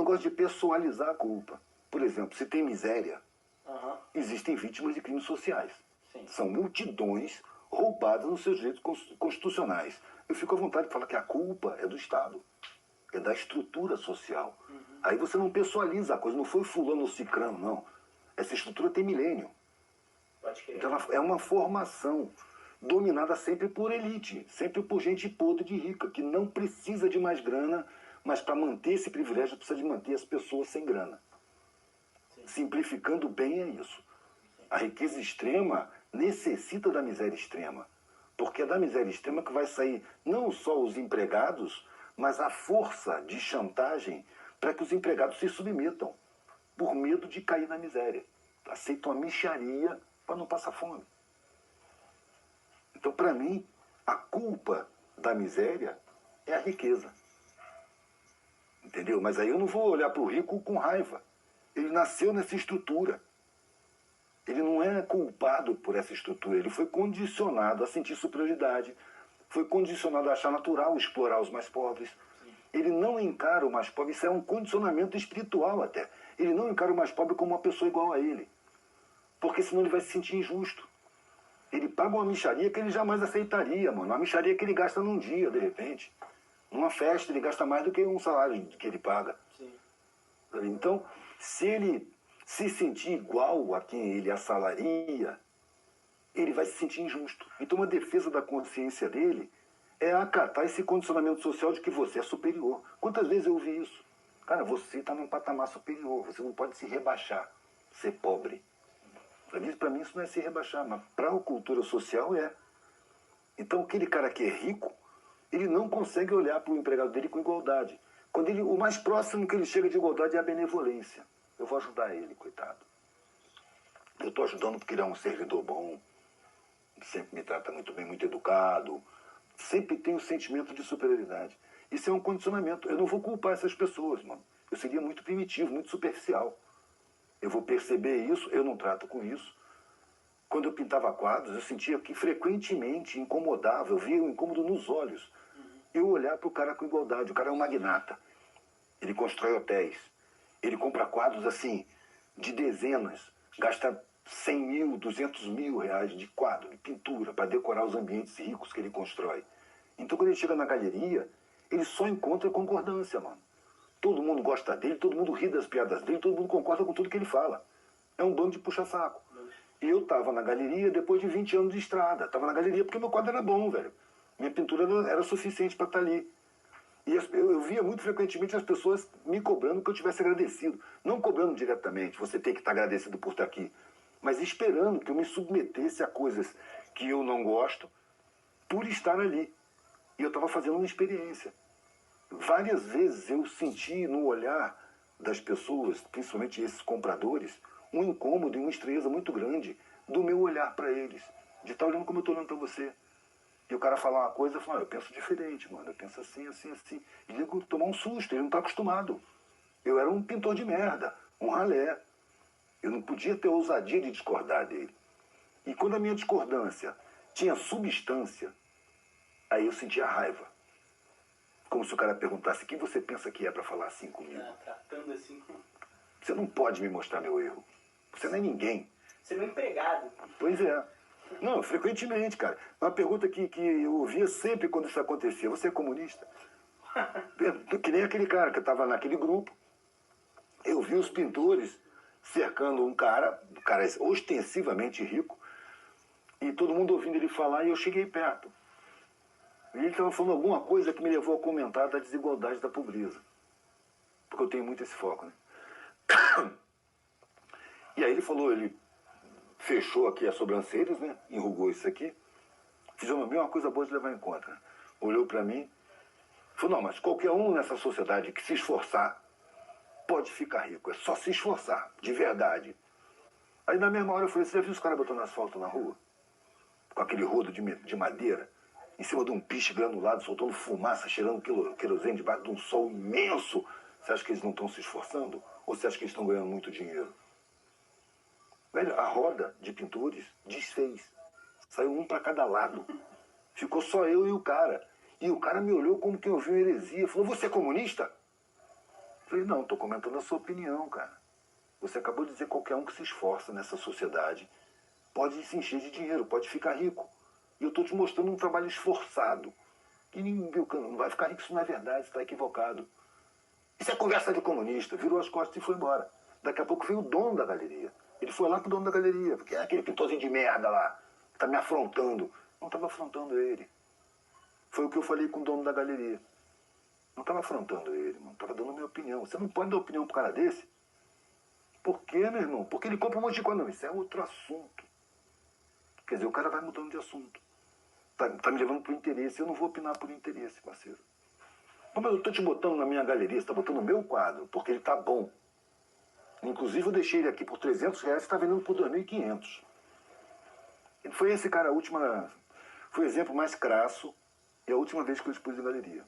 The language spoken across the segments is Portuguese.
não gosto de pessoalizar a culpa. Por exemplo, se tem miséria, existem vítimas de crimes sociais. Sim. São multidões roubadas nos seus direitos constitucionais. Eu fico à vontade de falar que a culpa é do Estado, é da estrutura social. Aí você não pessoaliza a coisa, não foi fulano ou cicrano, não. Essa estrutura tem milênio. Então ela é uma formação dominada sempre por elite, sempre por gente podre de rica, que não precisa de mais grana, mas para manter esse privilégio precisa de manter as pessoas sem grana. Sim. Simplificando bem é isso. A riqueza extrema necessita da miséria extrema, porque é da miséria extrema que vai sair não só os empregados, mas a força de chantagem para que os empregados se submetam, por medo de cair na miséria. Aceitam a mixaria para não passar fome. Então, para mim, a culpa da miséria é a riqueza. Entendeu? Mas aí eu não vou olhar para o rico com raiva. Ele nasceu nessa estrutura. Ele não é culpado por essa estrutura. Ele foi condicionado a sentir superioridade. Foi condicionado a achar natural explorar os mais pobres. Ele não encara o mais pobre. Isso é um condicionamento espiritual até. Ele não encara o mais pobre como uma pessoa igual a ele. Porque senão ele vai se sentir injusto. Ele paga uma mixaria que ele jamais aceitaria, mano. Uma mixaria que ele gasta num dia, de repente. Numa festa ele gasta mais do que um salário que ele paga. Sim. Então, se ele se sentir igual a quem ele assalaria, ele vai se sentir injusto. Então, uma defesa da consciência dele é acatar esse condicionamento social de que você é superior. Quantas vezes eu ouvi isso? Cara, você está num patamar superior, você não pode se rebaixar, ser pobre. Para mim isso não é se rebaixar, mas para a cultura social é. Então aquele cara que é rico, ele não consegue olhar para o empregado dele com igualdade. Quando ele, o mais próximo que ele chega de igualdade é a benevolência. Eu vou ajudar ele, coitado. Eu estou ajudando porque ele é um servidor bom, sempre me trata muito bem, muito educado, sempre tem um sentimento de superioridade. Isso é um condicionamento. Eu não vou culpar essas pessoas, mano. Eu seria muito primitivo, muito superficial. Eu vou perceber isso, eu não trato com isso. Quando eu pintava quadros, eu sentia que frequentemente incomodava, eu via o incômodo nos olhos. Eu olhar para o cara com igualdade, o cara é um magnata. Ele constrói hotéis, ele compra quadros assim, de dezenas, gasta 100 mil, 200 mil reais de quadro, de pintura, para decorar os ambientes ricos que ele constrói. Então quando ele chega na galeria, ele só encontra concordância, mano. Todo mundo gosta dele, todo mundo ri das piadas dele, todo mundo concorda com tudo que ele fala. É um bando de puxa-saco. E eu tava na galeria depois de 20 anos de estrada. Tava na galeria porque meu quadro era bom, velho. Minha pintura era suficiente para estar ali. E eu via muito frequentemente as pessoas me cobrando que eu tivesse agradecido. Não cobrando diretamente, você tem que estar agradecido por estar aqui. Mas esperando que eu me submetesse a coisas que eu não gosto por estar ali. E eu estava fazendo uma experiência. Várias vezes eu senti no olhar das pessoas, principalmente esses compradores, um incômodo e uma estranheza muito grande do meu olhar para eles. De estar olhando como eu estou olhando para você. E o cara falar uma coisa, eu falo, eu penso diferente, mano. Eu penso assim, assim, assim. E ele tomar um susto, ele não está acostumado. Eu era um pintor de merda, um ralé. Eu não podia ter ousadia de discordar dele. E quando a minha discordância tinha substância, aí eu sentia raiva. Como se o cara perguntasse, o que você pensa que é para falar assim comigo? Tratando assim. Você não pode me mostrar meu erro. Você não é ninguém. Você é meu empregado. Pois é. Não, frequentemente, cara. Uma pergunta que eu ouvia sempre quando isso acontecia. Você é comunista? Que nem aquele cara que estava naquele grupo. Eu vi os pintores cercando um cara ostensivamente rico, e todo mundo ouvindo ele falar, e eu cheguei perto. E ele estava falando alguma coisa que me levou a comentar da desigualdade da pobreza. Porque eu tenho muito esse foco, né? E aí ele falou, ele fechou aqui as sobrancelhas, né? Enrugou isso aqui. Fisionomia é uma coisa boa de levar em conta, né? Olhou para mim, falou, não, mas qualquer um nessa sociedade que se esforçar pode ficar rico. É só se esforçar, de verdade. Aí na mesma hora eu falei, você já viu os caras botando asfalto na rua? Com aquele rodo de madeira, em cima de um piche granulado, soltando fumaça, cheirando querosene debaixo de um sol imenso. Você acha que eles não estão se esforçando? Ou você acha que eles estão ganhando muito dinheiro? Velho, a roda de pintores desfez. Saiu um para cada lado. Ficou só eu e o cara. E o cara me olhou como quem ouviu heresia. Falou, você é comunista? Falei, não, estou comentando a sua opinião, cara. Você acabou de dizer que qualquer um que se esforça nessa sociedade pode se encher de dinheiro, pode ficar rico. E eu estou te mostrando um trabalho esforçado. Que não vai ficar rico, isso não é verdade, você está equivocado. Isso é conversa de comunista. Virou as costas e foi embora. Daqui a pouco veio o dono da galeria. Ele foi lá pro dono da galeria, porque é aquele pintorzinho de merda lá, que tá me afrontando. Não estava afrontando ele. Foi o que eu falei com o dono da galeria. Não estava afrontando ele, não estava dando a minha opinião. Você não pode dar opinião pro cara desse? Por quê, meu irmão? Porque ele compra um monte de coisa. Não, isso é outro assunto. Quer dizer, o cara vai mudando de assunto. Tá me levando pro interesse. Eu não vou opinar por interesse, parceiro. Mas eu tô te botando na minha galeria, você tá botando o meu quadro, porque ele tá bom. Inclusive eu deixei ele aqui por R$300 e está vendendo por 2.500. Foi esse cara foi o exemplo mais crasso e a última vez que eu expus em galeria.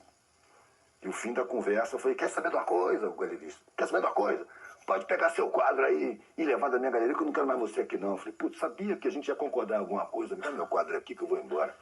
E o fim da conversa, eu falei, quer saber de uma coisa, o galerista? Quer saber de uma coisa? Pode pegar seu quadro aí e levar da minha galeria, que eu não quero mais você aqui não. Eu falei, putz, sabia que a gente ia concordar em alguma coisa, me dá meu quadro aqui que eu vou embora.